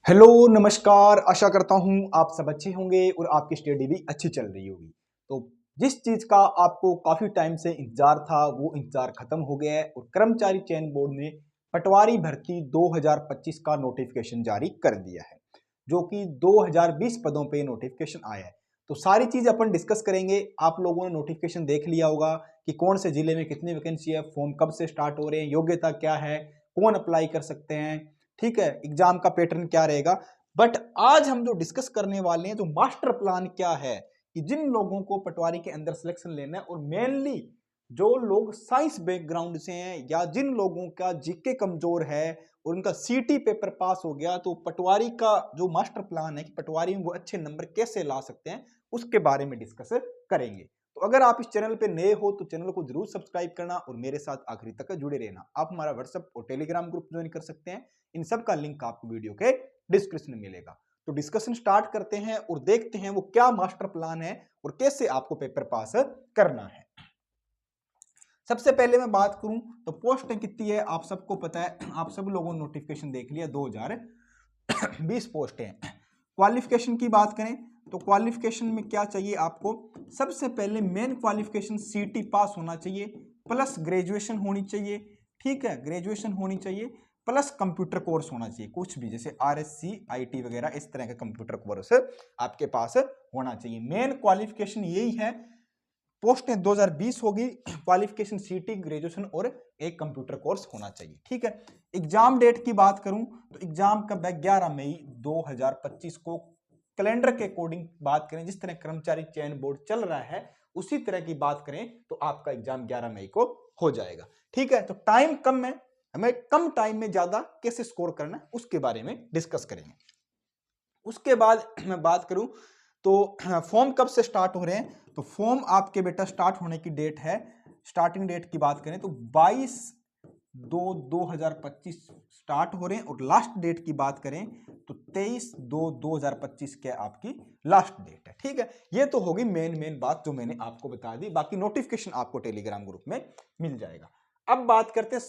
Hello नमस्कार। आशा करता हूं आप सब अच्छे होंगे और आपकी स्टडी भी अच्छी चल रही होगी। तो जिस चीज का आपको काफी टाइम से इंतजार था वो इंतजार खत्म हो गया है और कर्मचारी चयन बोर्ड ने पटवारी भर्ती 2025 का नोटिफिकेशन जारी कर दिया है, जो कि 2020 पदों पे नोटिफिकेशन आया है। तो सारी चीज अपन डिस्कस करेंगे। आप लोगों ने नोटिफिकेशन देख लिया होगा कि कौन से जिले में कितनी वैकेंसी है, फॉर्म कब से स्टार्ट हो रहे हैं, योग्यता क्या है, कौन अप्लाई कर सकते हैं, ठीक है, एग्जाम का पैटर्न क्या रहेगा। बट आज हम जो डिस्कस करने वाले हैं, जो मास्टर प्लान क्या है कि जिन लोगों को पटवारी के अंदर सिलेक्शन लेना है, और मेनली जो लोग साइंस बैकग्राउंड से हैं या जिन लोगों का जीके कमजोर है और उनका सीटी पेपर पास हो गया, तो पटवारी का जो मास्टर प्लान है कि पटवारी में वो अच्छे नंबर कैसे ला सकते हैं, उसके बारे में डिस्कस करेंगे। तो अगर आप इस चैनल पे नए हो तो चैनल को जरूर सब्सक्राइब करना और मेरे साथ आखिरी तक जुड़े रहना। आप हमारा व्हाट्सएप और टेलीग्राम ग्रुप ज्वाइन कर सकते हैं। इन सब का लिंक आपको वीडियो के डिस्क्रिप्शन में मिलेगा। तो डिस्कशन स्टार्ट करते हैं और देखते हैं वो क्या मास्टर प्लान है और कैसे आपको पेपर पास करना है। सबसे पहले मैं बात करूं तो पोस्टें कितनी है, आप सबको पता है, आप सब लोगों ने नोटिफिकेशन देख लिया, 2020 पोस्टें हैं। क्वालिफिकेशन की बात करें तो क्वालिफिकेशन में क्या चाहिए आपको, सबसे पहले मेन क्वालिफिकेशन सीटी पास होना चाहिए, प्लस ग्रेजुएशन होनी चाहिए, ठीक है, ग्रेजुएशन होनी चाहिए, प्लस कंप्यूटर कोर्स होना चाहिए, कुछ भी जैसे आरएससी आईटी वगैरह इस तरह का कंप्यूटर कोर्स आपके पास होना चाहिए। मेन क्वालिफिकेशन यही है। पोस्टें 2020 होगी, क्वालिफिकेशन सीटी ग्रेजुएशन और एक कंप्यूटर कोर्स होना चाहिए, ठीक है। एग्जाम डेट की बात करूं तो एग्जाम कब है, 11 मई 2025 को। कैलेंडर के अकॉर्डिंग बात करें, जिस तरह कर्मचारी चयन बोर्ड चल रहा है उसी तरह की बात करें तो आपका एग्जाम 11 मई को हो जाएगा, ठीक है। तो टाइम कम है, हमें कम टाइम में ज्यादा कैसे स्कोर करना है उसके बारे में डिस्कस करेंगे। उसके बाद मैं बात करूं तो फॉर्म कब से स्टार्ट हो रहे हैं, तो फॉर्म आपके बेटा स्टार्ट होने की डेट है, स्टार्टिंग डेट की बात करें तो 22/2/2025 स्टार्ट हो रहे हैं, और लास्ट डेट की बात करें तो 23/2/2025 के आपकी लास्ट डेट है, ठीक है। ये तो होगी मेन बात जो मैंने आपको बता दी, बाकी नोटिफिकेशन आपको टेलीग्राम ग्रुप में मिल जाएगा। अब बात करते हैं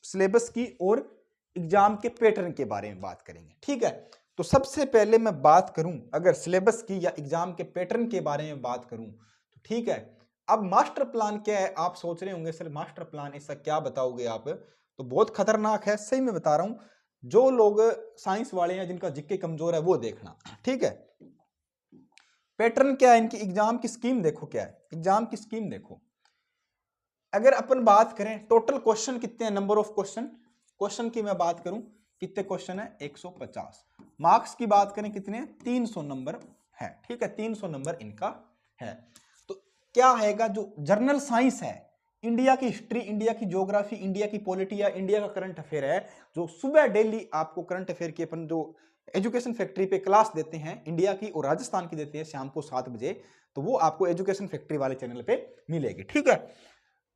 सिलेबस की और एग्जाम के पैटर्न के बारे में बात करेंगे, ठीक है। तो सबसे पहले मैं बात करूं अगर सिलेबस की या एग्जाम के पैटर्न के बारे में बात करूं तो ठीक है। अब मास्टर प्लान क्या है, आप सोच रहे होंगे सर मास्टर प्लान ऐसा क्या बताओगे आप, तो बहुत खतरनाक है, सही में बता रहा हूं। जो लोग साइंस वाले हैं जिनका जीके कमजोर है वो देखना, ठीक है। पैटर्न क्या है इनकी, एग्जाम की स्कीम देखो क्या है, एग्जाम की स्कीम देखो। अगर अपन बात करें टोटल क्वेश्चन कितने हैं, नंबर ऑफ क्वेश्चन की मैं बात करूं कितने क्वेश्चन है, 150। मार्क्स की बात करें कितने, 300 नंबर है, ठीक है, 300 नंबर इनका है। तो क्या आएगा, जो जनरल साइंस है, इंडिया की हिस्ट्री, इंडिया की ज्योग्राफी, इंडिया की पॉलिटी या इंडिया का करंट अफेयर है, जो सुबह डेली आपको करंट अफेयर की अपन जो एजुकेशन फैक्ट्री पे क्लास देते हैं, इंडिया की और राजस्थान की देते हैं शाम को 7 बजे, तो वो आपको एजुकेशन फैक्ट्री वाले चैनल पे मिलेगी, ठीक है।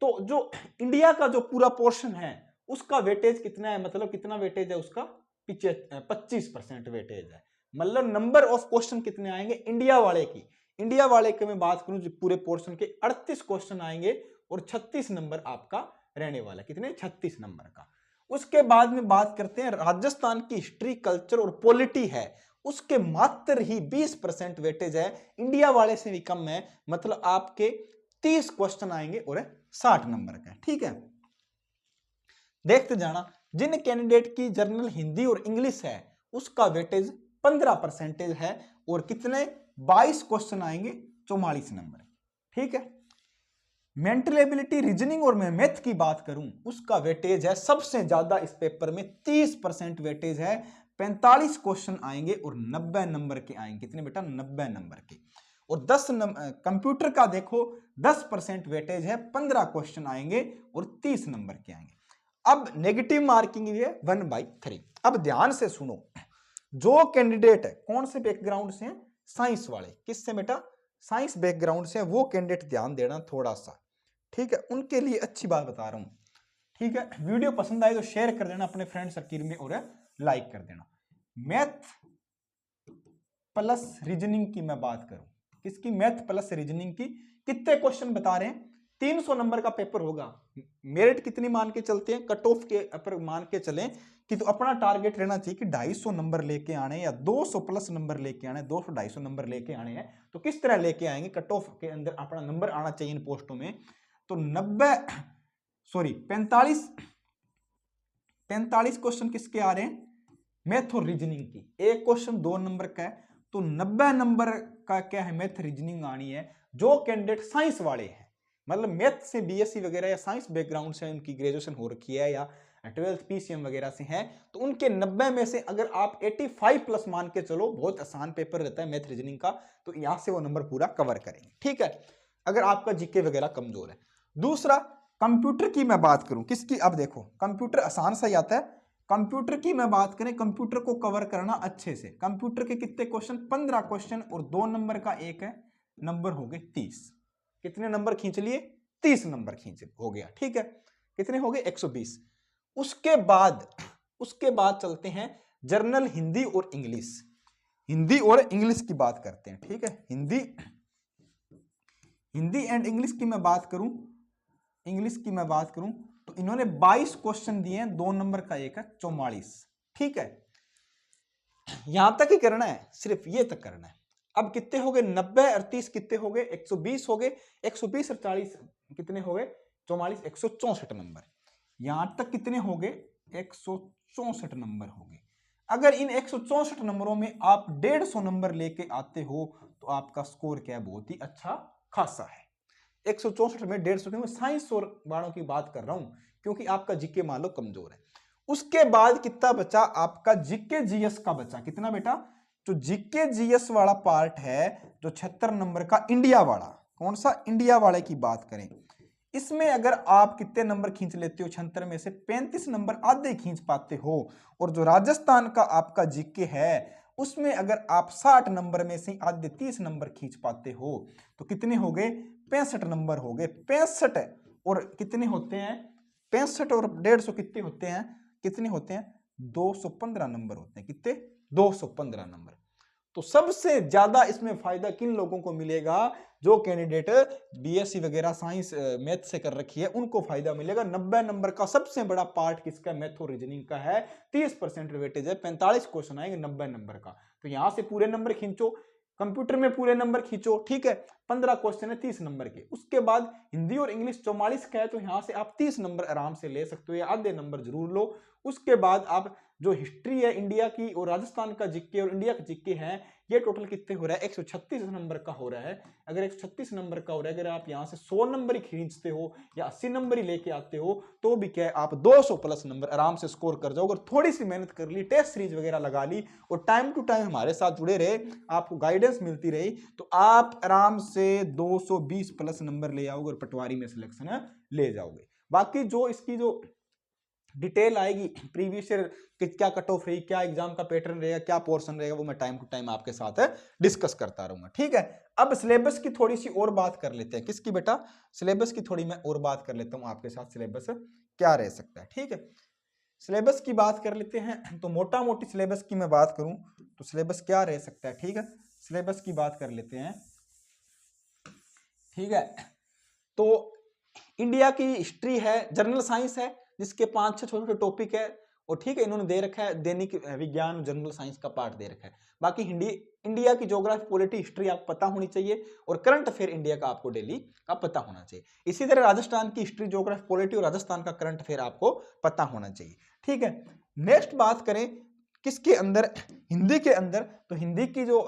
तो जो इंडिया का जो पूरा पोर्शन है उसका वेटेज कितना है, मतलब कितना वेटेज है उसका, 25% वेटेज है। मतलब नंबर ऑफ क्वेश्चन कितने आएंगे इंडिया वाले की, इंडिया वाले की मैं बात करूं जो पूरे पोर्शन के 38 क्वेश्चन आएंगे और 36 नंबर आपका रहने वाला, कितने, 36 नंबर का। उसके बाद में बात करते हैं राजस्थान की हिस्ट्री, कल्चर और पॉलिटी है, उसके मात्र ही 20% वेटेज है, इंडिया वाले से भी कम है, मतलब आपके 30 क्वेश्चन आएंगे और 60 नंबर का, ठीक है। देखते जाना, जिन कैंडिडेट की जर्नल हिंदी और इंग्लिश है उसका वेटेज 15% है, और कितने, 22 क्वेश्चन आएंगे, 44 नंबर, ठीक है। मेंटल एबिलिटी, रीजनिंग और मैथ की बात करूं उसका वेटेज है सबसे ज्यादा इस पेपर में, 30% वेटेज है, 45 क्वेश्चन आएंगे और 90 नंबर के आएंगे, कितने बेटा, 90 नंबर के। और 10 कंप्यूटर का देखो 10% वेटेज है, 15 क्वेश्चन आएंगे और 30 नंबर के आएंगे। अब नेगेटिव मार्किंग है 1/3। अब ध्यान से सुनो, जो कैंडिडेट है कौन से बैकग्राउंड से हैं, साइंस वाले, किससे बेटा, साइंस बैकग्राउंड से, वो कैंडिडेट ध्यान देना थोड़ा सा, ठीक है, उनके लिए अच्छी बात बता रहा हूं, ठीक है। वीडियो पसंद आए तो शेयर कर देना अपने फ्रेंड सर्किल में और लाइक कर देना। मैथ प्लस रीजनिंग की मैं बात करूं, किसकी, मैथ प्लस रीजनिंग की, कितने क्वेश्चन बता रहे हैं, 300 नंबर का पेपर होगा। मेरिट कितनी मान के चलते हैं, कट ऑफ के पर मान के चलें कि तो अपना टारगेट रहना चाहिए कि 250 नंबर लेके आने या 200 प्लस नंबर लेके आने, 200-250 नंबर लेके आने हैं। तो किस तरह लेके आएंगे, कट ऑफ के अंदर अपना नंबर आना चाहिए इन पोस्टों में। तो 45 क्वेश्चन किसके आ रहे हैं, मैथ और रीजनिंग की। एक क्वेश्चन 2 नंबर का है, तो 90 नंबर का क्या है, मैथ रीजनिंग आनी है। जो कैंडिडेट साइंस वाले हैं, मतलब मैथ से बीएससी वगैरह या साइंस बैकग्राउंड से उनकी ग्रेजुएशन हो रखी है या 12th पीसीएम वगैरह से है, तो उनके 90 में से अगर आप 85 प्लस मान के चलो, बहुत आसान पेपर रहता है मैथ रीजनिंग का, तो यहां से वो नंबर पूरा कवर करेंगे। ठीक है, अगर आपका जीके वगैरह कमजोर है। दूसरा, कंप्यूटर की मैं बात करूं, किसकी, अब देखो कंप्यूटर आसान सा ही आता है। कंप्यूटर की मैं बात करें, कंप्यूटर को कवर करना अच्छे से। कंप्यूटर के कितने क्वेश्चन, 15 क्वेश्चन और 2 नंबर का एक है, नंबर हो गए 30। कितने नंबर खींच लिए, 30 नंबर खींच हो गया। ठीक है, कितने हो गए, 120। उसके बाद चलते हैं जर्नल हिंदी और इंग्लिश। हिंदी और इंग्लिश की बात करते हैं। ठीक है, हिंदी एंड इंग्लिश की मैं बात करूं, तो इन्होंने 22 क्वेश्चन दिए हैं, 2 नंबर का एक है, 44। ठीक है, यहां तक ही करना है, सिर्फ ये तक करना है। अब कितने हो गए, 90 और 30 कितने हो गए, 120 हो गए। 120 और 40 कितने हो गए, 44, 164 नंबर। यहां तक कितने हो गए, 164 नंबर हो गए। अगर इन 164 नंबरों में आप 150 नंबर लेके आते हो तो आपका स्कोर क्या है, बहुत ही अच्छा खासा है। 164 में 150, में साइंस और वालों की बात कर रहा हूं, क्योंकि आपका जीके मान लो कमजोर है। उसके बाद कितना बचा, आपका जीके जीएस का बचा। कितना बेटा, जो जीके जीएस वाला पार्ट है, जो 76 नंबर का इंडिया वाला, कौन सा, इंडिया वाले की बात करें, इसमें अगर आप कितने नंबर खींच लेते हो, 76 में से 35 नंबर आधे खींच पाते हो। और जो राजस्थान का आपका जीके है, उसमें अगर आप 60 नंबर में से आधे 30 नंबर खींच पाते हो, तो कितने हो गए, 65 नंबर हो गए। 65 और कितने होते हैं, 65 और 150 कितने होते हैं, 215 नंबर होते हैं। कितने, 215 नंबर। तो सबसे ज्यादा इसमें फायदा किन लोगों को मिलेगा, जो कैंडिडेट बीएससी वगैरह साइंस मैथ से कर रखी है, उनको फायदा मिलेगा। 90 नंबर का सबसे बड़ा पार्ट किसका, मैथ और रीजनिंग का है। 30% वेटेज है, 45 क्वेश्चन आएंगे 90 नंबर का, तो यहां से पूरे नंबर खींचो। कंप्यूटर में पूरे नंबर खींचो। ठीक है, 15 क्वेश्चन है 30 नंबर के। उसके बाद हिंदी और इंग्लिश 44 का है, तो यहां से आप 30 नंबर आराम से ले सकते हो, या आधे नंबर जरूर लो। उसके बाद आप जो हिस्ट्री है इंडिया की, और राजस्थान का जीके और इंडिया का जीके है, ये टोटल कितने हो रहा है, 136 नंबर का हो रहा है। अगर 136 नंबर का हो रहा है, अगर आप यहां से 100 नंबर ही खींचते हो या 80 नंबर ही लेके आते हो, तो भी क्या है, आप 200 प्लस नंबर आराम से स्कोर कर जाओ। अगर थोड़ी सी मेहनत कर ली, टेस्ट सीरीज वगैरह लगा ली और टाइम टू टाइम हमारे साथ जुड़े रहे, आपको गाइडेंस मिलती रही, तो आप आराम से 220 प्लस नंबर ले आओगे और पटवारी में सिलेक्शन ले जाओगे। बाकी जो इसकी जो डिटेल आएगी, प्रीवियस ईयर क्या कट ऑफ रही, क्या एग्जाम का पैटर्न रहेगा, क्या पोर्शन रहेगा, वो मैं टाइम टू टाइम आपके साथ डिस्कस करता रहूंगा। ठीक है, अब सिलेबस की थोड़ी सी और बात कर लेते हैं। किसकी बेटा, सिलेबस की थोड़ी मैं और बात कर लेता हूं आपके साथ, सिलेबस क्या रह सकता है। ठीक है, सिलेबस की बात कर लेते हैं। तो मोटा मोटी सिलेबस की मैं बात करूं तो सिलेबस क्या रह सकता है। ठीक है, सिलेबस की बात कर लेते हैं। ठीक है, तो इंडिया की हिस्ट्री है, जनरल साइंस है जिसके 5-6 छोटे छोटे टॉपिक है, और ठीक है इन्होंने दे रखा है दैनिक विज्ञान जनरल साइंस का पार्ट दे रखा है। बाकी इंडिया की ज्योग्राफी पॉलिटी हिस्ट्री आपको पता होनी चाहिए, और करंट अफेयर इंडिया का आपको डेली का पता होना चाहिए। इसी तरह राजस्थान की हिस्ट्री ज्योग्राफी पॉलिटी और राजस्थान का करंट अफेयर आपको पता होना चाहिए। ठीक है, नेक्स्ट बात करें किसके अंदर, हिंदी के अंदर, तो हिंदी की जो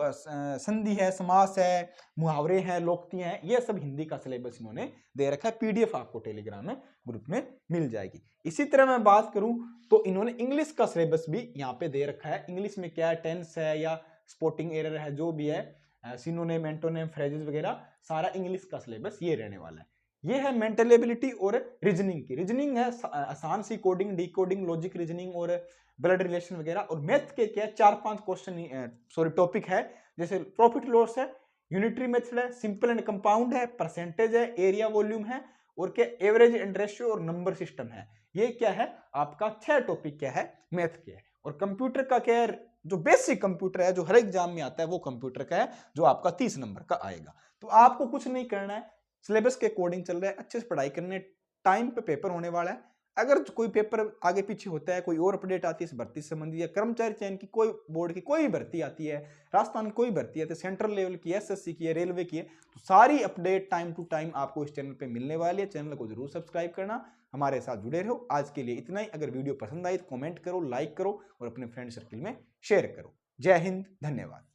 संधि है, समास है, मुहावरे हैं, लोकोक्तियां हैं, ये सब हिंदी का सिलेबस इन्होंने दे रखा है। पीडीएफ आपको टेलीग्राम में ग्रुप में मिल जाएगी। इसी तरह मैं बात करूं तो इन्होंने इंग्लिश का सिलेबस भी यहाँ पे दे रखा है। इंग्लिश में क्या है, टेंस है या स्पोर्टिंग एरर है, जो भी है, सिनोनिम, एंटोनिम, फ्रेजेस वगैरह, सारा इंग्लिश का सिलेबस ये रहने वाला है। ये है मेंटल एबिलिटी और रीजनिंग की। रीजनिंग है आसान सी कोडिंग, डिकोडिंग, लॉजिक रीजनिंग और ब्लड रिलेशन वगैरह। और मैथ के क्या 4-5 क्वेश्चन टॉपिक है, जैसे प्रॉफिट लॉस है, यूनिटरी मेथड है, सिंपल एंड कंपाउंड है, परसेंटेज है, एरिया वॉल्यूम है, और क्या एवरेज एंड रेशियो और नंबर सिस्टम है। ये क्या है आपका 6 टॉपिक क्या है मैथ के है। और कंप्यूटर का क्या है, जो बेसिक कंप्यूटर है, जो हर एग्जाम में आता है, वो कंप्यूटर का है, जो आपका 30 नंबर का आएगा। तो आपको कुछ नहीं करना है, सिलेबस के अकॉर्डिंग चल रहा है, अच्छे से पढ़ाई करने, टाइम पे पेपर होने वाला है। अगर कोई पेपर आगे पीछे होता है, कोई और अपडेट आती है इस भर्ती से संबंधित या कर्मचारी चयन की कोई बोर्ड की कोई भी भर्ती आती है, राजस्थान की कोई भर्ती आती है, सेंट्रल लेवल की, एसएससी की है, रेलवे की है, तो सारी अपडेट टाइम टू टाइम आपको इस चैनल पे मिलने वाली है। चैनल को जरूर सब्सक्राइब करना, हमारे साथ जुड़े रहो। आज के लिए इतना ही। अगर वीडियो पसंद आई तो कमेंट करो, लाइक करो और अपने फ्रेंड सर्किल में शेयर करो। जय हिंद, धन्यवाद।